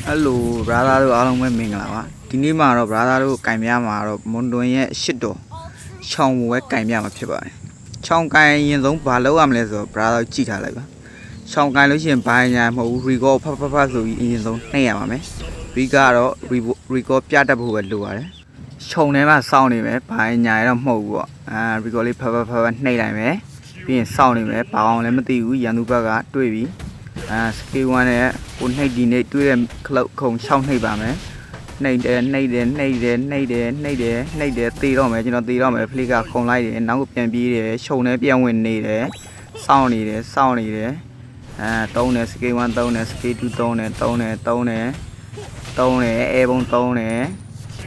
Hello, brother, along with Mingla. Dinimaro, brother, Kaimyama, Mondoye, Shito. Chong Wek Kaimyama Piba. Chong Kai in Long Palo, Amlezo, brother Chita. Chong Kai Lucian Pine, Rigo Papa in Long Nayame. Rigaro, Rigo Piatabu at Luare. Chong never sounding Pine Yam Mo, Rigoli Papa Nayame. Being sounding Pound Lemati, Yanubaga, Twivi. Skill one cũng hay đi này tôi không xong hay bà mẹ này để tì đó mẹ cho nó tì đó mẹ phi cả không lại để nấu cái bì để show này bia nguyên này để sau này để tàu này skill one tàu này skill two tàu này e bông tàu này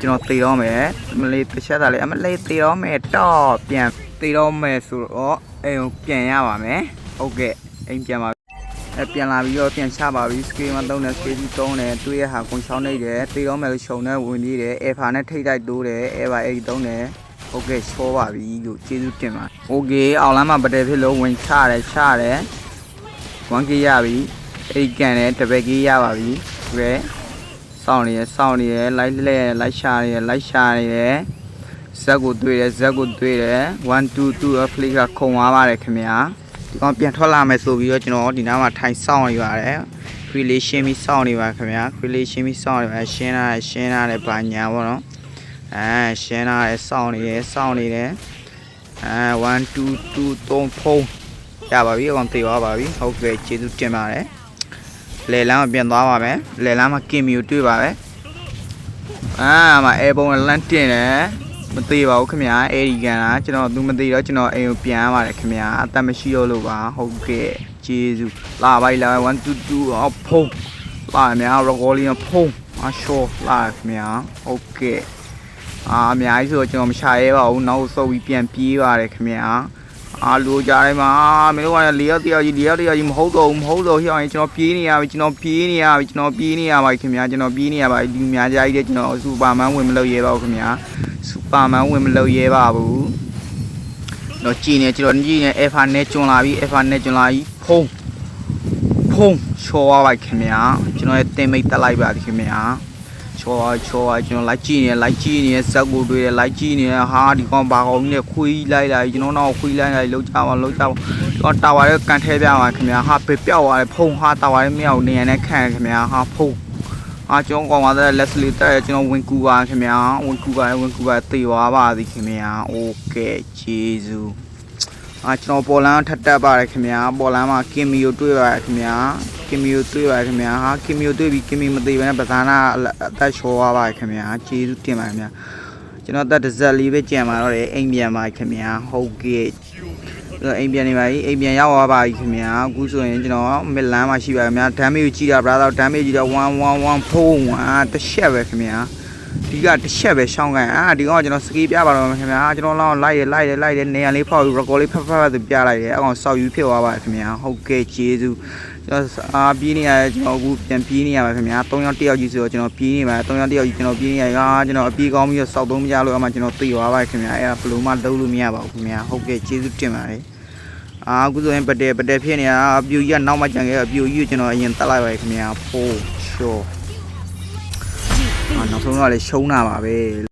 cho nó tì đó mẹ mình lấy tôi sẽ lại mình lấy tì đó mẹ to bia tì đó mẹ sủi ó em bia nha bà mẹ ok em bia mà Pian la video pian cha ba vi skill ma tong ne skill tong ne tui ha kong chao nei de ti lo me lo chong ne win ni de e pha ne thai dai do de e ba e tong ne ok show ba bi lo che su tin ma ok အောင်လမ်းမှာပတဲဖြစ်လို့ဝင်ချတယ်1 k ရပြီအဲ့ကန်နဲ့တပက်ကြီးရပါပြီကဲစောင့်နေရလိုက်ရှာနေရဇက်ကိုတွေ့တယ်1 2 2 အဖလီကခုံသွားပါတယ်ခင်ဗျာဒီကောင်ပြန်ထွက်လာမယ်ဆိုပြီးတော့ကျွန်တော်ဒီနားမှာထိုင်စောင့်နေပါတယ် relation ပြီးစောင့်နေပါခင်ဗျာ relation ပြီးစောင့်နေပါရှင်းတာလည်းဘာညာပေါ့နော်ရှင်းတာလည်းစောင့်နေတယ်1 2 2 3 ဖုံးရပါပြီအကောင်သိသွားပါပြီဟုတ်ကဲ့ကျေးဇူးတင်ပါတယ်လေလမ်းမှာပြန်သွားပါမယ်လေလမ်းမှာကင်မီကိုတွေ့ပါပဲမှာအဲပုံလမ်းတင်တယ်မသေးပါဘူးခင်ဗျာအဲ့ဒီကန်လားကျွန်တော်သူမသေးတော့ကျွန်တော်အိမ်ကိုပြန်ရပါတယ်ခင်ဗျာအသက်မရှိတော့လို့ပါဟုတ်ကဲ့ကျေးဇူးလာပါ1 2 2ဖုံးလာများ recording ဖုံးအရှောလာခင်ဗျာဟုတ်ကဲ့အများကြီးဆိုတော့ကျွန်တော်မရှာရဲပါဘူးနောက်ဆုပ်ပြီးပြန်ပြေးပါတယ်ခင်ဗျာလူကြားတိုင်းမှာမင်းတို့က4ယောက်တယောက်ကြီးမဟုတ်တော့ဟျောင်းရင်ကျွန်တော်ပြေးနေရပါခင်ဗျာကျွန်တော်ပြေးနေရပါဒီများကြားကြီးတဲ့ကျွန်တော်စူပါမန်ဝင်မလုပ်ရဲပါဘူးခင်ဗျာစူပါမန်ဝင်မလုပ်ရဲပါဘူးတော့ကြည်နေကျွန်တော်ကြည်နေ Alpha နဲ့ကျွန်းလာပြီဖုံးချောသွားပါခင်ဗျာကျွန်တော်ရဲ့တင်မိတ်တက်လိုက်ပါခင်ဗျာချောကျွန်တော်လိုက်ကြည့်နေဇက်ကိုတွေ့တယ်လိုက်ကြည့်နေဟာဒီကောင်ဘာကောင်နဲ့ခွေးလိုက်လာကျွန်တော်တော့ခွေးလိုက်လောက်ကြပါတော့တာဝါရဲ့ကန်ထဲပြပါခင်ဗျာဟာပေပြောက်သွားတယ်ဖုံးဟာတာဝါရဲ့မြောက်နေရတဲ့ခံခင်ဗျာဟာဖုံးကျွန်တော်ကောင်ပါတဲ့ Leslie တက်ကျွန်တော်ဝင်ကူပါခင်ဗျာဝင်ကူပါတေသွားပါသည်ခင်ဗျာโอเคကျေးဇူးကျွန်တော်ပေါ်လန်းထပ်တက်ပါတယ်ခင်ဗျာပေါ်လန်းမှာကင်မီကိုတွေ့ပါတယ်ခင်ဗျာကင်မီကိုတွေ့ပြီးကင်မီမသိဘဲနဲ့ပဇာနာအသက်ချောသွားပါတယ်ခင်ဗျာကျေးဇူးတင်ပါတယ်ခင်ဗျာကျွန်တော်တက်တစ်စက်လေးပဲကြံပါတော့တယ်အိမ်ပြန်ပါခင်ဗျာဟုတ်ကဲ့အိမ်ပြန်နေပါပြီအိမ်ပြန်ရောက်သွားပါပြီခင်ဗျာအခုဆိုရင်ကျွန်တော်မစ်လန်းမှာရှိပါခင်ဗျာဒမ်းမေးကိုကြည့်တာ brother ဒမ်းမေးကြည့်တော့111ဖုံးတစ်ချက်ပဲခင်ဗျာဒီကတစ်ချက်ပဲရှောင်းကန်ဒီကောင်ကျွန်တော်စကီးပြပါတော့ခင်ဗျာကျွန်တော်လောက်လိုက်တယ်နေရာလေးဖောက်ပြီး record လေးဖတ်သူပြလိုက်တယ်အကောင်ဆောက်ယူဖြစ်သွားပါခင်ဗျာဟုတ်ကဲ့ကျေးဇူးကျွန်တော်ပြေးနေရတယ်ကျွန်တော်အခုပြန်ပြေးနေရပါခင်ဗျာ3ယောက်1ယောက်ကြီးဆိုတော့ကျွန်တော်ပြေးနေပါ3ယောက်1ယောက်ကြီးကျွန်တော်ပြေးနေရကျွန်တော်အပြေးကောင်းပြီးတော့စောက်သုံးမရလို့အမှကျွန်တော်သိသွားပါခင်ဗျာအဲ့ဒါဘယ်လိုမှလုပ်လို့မရပါဘူးခင်ဗျာဟုတ်ကဲ့ကျေးဇူးတင်ပါတယ်အခုဆိုရင်ပတဲဖြစ်နေတာအပြူကြီးကနောက်မှကြံခဲ့အပြူကြီးကိုကျွန်တော်အရင်တက်လိုက်ပါခင်ဗျာဖိုးရှောနောက်ဆုံးတော့လေရှုံးတာပါပဲ